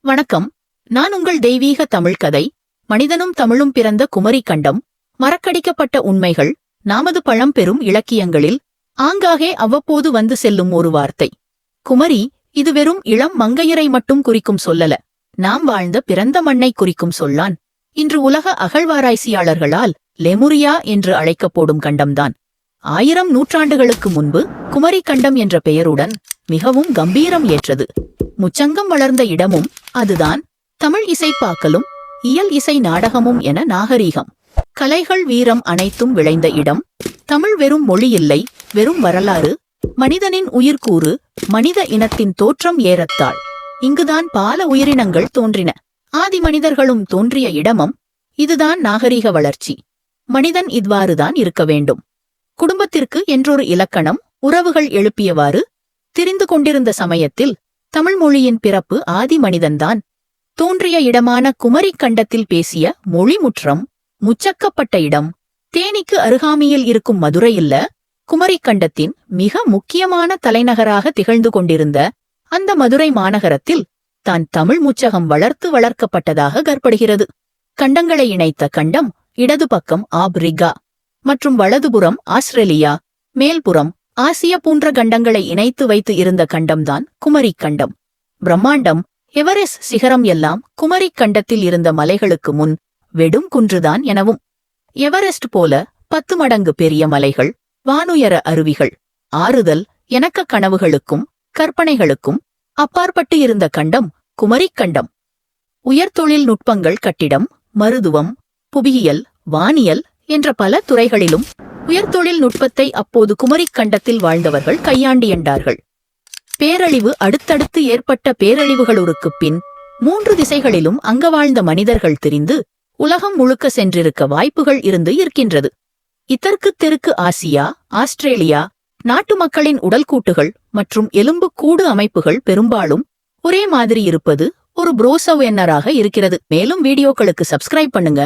வணக்கம். நான் உங்கள் தெய்வீக தமிழ் கதை. மனிதனும் தமிழும் பிறந்த குமரி கண்டம். மறக்கடிக்கப்பட்ட உண்மைகள். நாமது பழம்பெரும் இலக்கியங்களில் ஆங்காகே அவ்வப்போது வந்து செல்லும் ஒரு வார்த்தை குமரி. இது வெறும் இளம் மங்கையரை மட்டும் குறிக்கும் சொல்லல, நாம் வாழ்ந்த பிறந்த மண்ணை குறிக்கும் சொல்லான். இன்று உலக அகழ்வாராய்ச்சியாளர்களால் லெமுரியா என்று அழைக்கப்படும் கண்டம்தான் 1000 நூற்றாண்டுகளுக்கு முன்பு குமரி கண்டம் என்ற பெயருடன் மிகவும் கம்பீரம் ஏற்றது. முச்சங்கம் வளர்ந்த இடமும் அதுதான். தமிழ் இசைப்பாக்கலும் இயல் இசை நாடகமும் என நாகரீகம், கலைகள், வீரம் அனைத்தும் விளைந்த இடம். தமிழ் வெறும் மொழி இல்லை, வெறும் வரலாறு. மனிதனின் உயிர்க்கூறு, மனித இனத்தின் தோற்றம். ஏறத்தாழ் இங்குதான் பல உயிரினங்கள் தோன்றின. ஆதி மனிதர்களும் தோன்றிய இடமம். இதுதான் நாகரீக வளர்ச்சி. மனிதன் இவ்வாறுதான் இருக்க வேண்டும். குடும்பத்திற்கு என்றொரு இலக்கணம், உறவுகள் எழுப்பியவாறு திரிந்து கொண்டிருந்த சமயத்தில் தமிழ் மொழியின் பிறப்பு ஆதி மனிதன்தான் தோன்றிய இடமான குமரி கண்டத்தில் பேசிய மொழிமுற்றம், முச்சக்கப்பட்ட இடம். தேனிக்கு அருகாமையில் இருக்கும் மதுரை இல்ல, குமரி கண்டத்தின் மிக முக்கியமான தலைநகராக திகழ்ந்து கொண்டிருந்த அந்த மதுரை மாநகரத்தில் தான் தமிழ் முச்சகம் வளர்க்கப்பட்டதாக கற்படுகிறது. கண்டங்களை இணைத்த கண்டம். இடது பக்கம் ஆப்பிரிக்கா மற்றும் வலதுபுறம் ஆஸ்திரேலியா, மேல்புறம் ஆசிய போன்ற கண்டங்களை இணைத்து வைத்து இருந்த கண்டம்தான் குமரி கண்டம். பிரம்மாண்டம், எவரெஸ்ட் சிகரம் எல்லாம் குமரி கண்டத்தில் இருந்த மலைகளுக்கு முன் வெடும் குன்றுதான் எனவும். எவரெஸ்ட் போல 10 மடங்கு பெரிய மலைகள், வானுயர அருவிகள், ஆறுதல் எனக்க கனவுகளுக்கும் கற்பனைகளுக்கும் அப்பாற்பட்டு இருந்த கண்டம் குமரி கண்டம். உயர்தொழில் நுட்பங்கள், கட்டிடம், மருத்துவம், புவியியல், வானியல் என்ற பல துறைகளிலும் உயர்தொழில் நுட்பத்தை அப்போது குமரி கண்டத்தில் வாழ்ந்தவர்கள் கையாண்டியண்டார்கள். பேரழிவு, அடுத்தடுத்து ஏற்பட்ட பேரழிவுகளுக்குப் பின் 3 திசைகளிலும் அங்க வாழ்ந்த மனிதர்கள் திரிந்து உலகம் முழுக்க சென்றிருக்க வாய்ப்புகள் இருக்கின்றது. இதற்கு தெற்கு ஆசியா, ஆஸ்திரேலியா நாட்டு மக்களின் உடல்கூட்டுகள் மற்றும் எலும்பு கூடு அமைப்புகள் பெரும்பாலும் ஒரே மாதிரி இருப்பது ஒரு புரோசவென்னராக இருக்கிறது. மேலும் வீடியோக்களுக்கு சப்ஸ்கிரைப் பண்ணுங்க.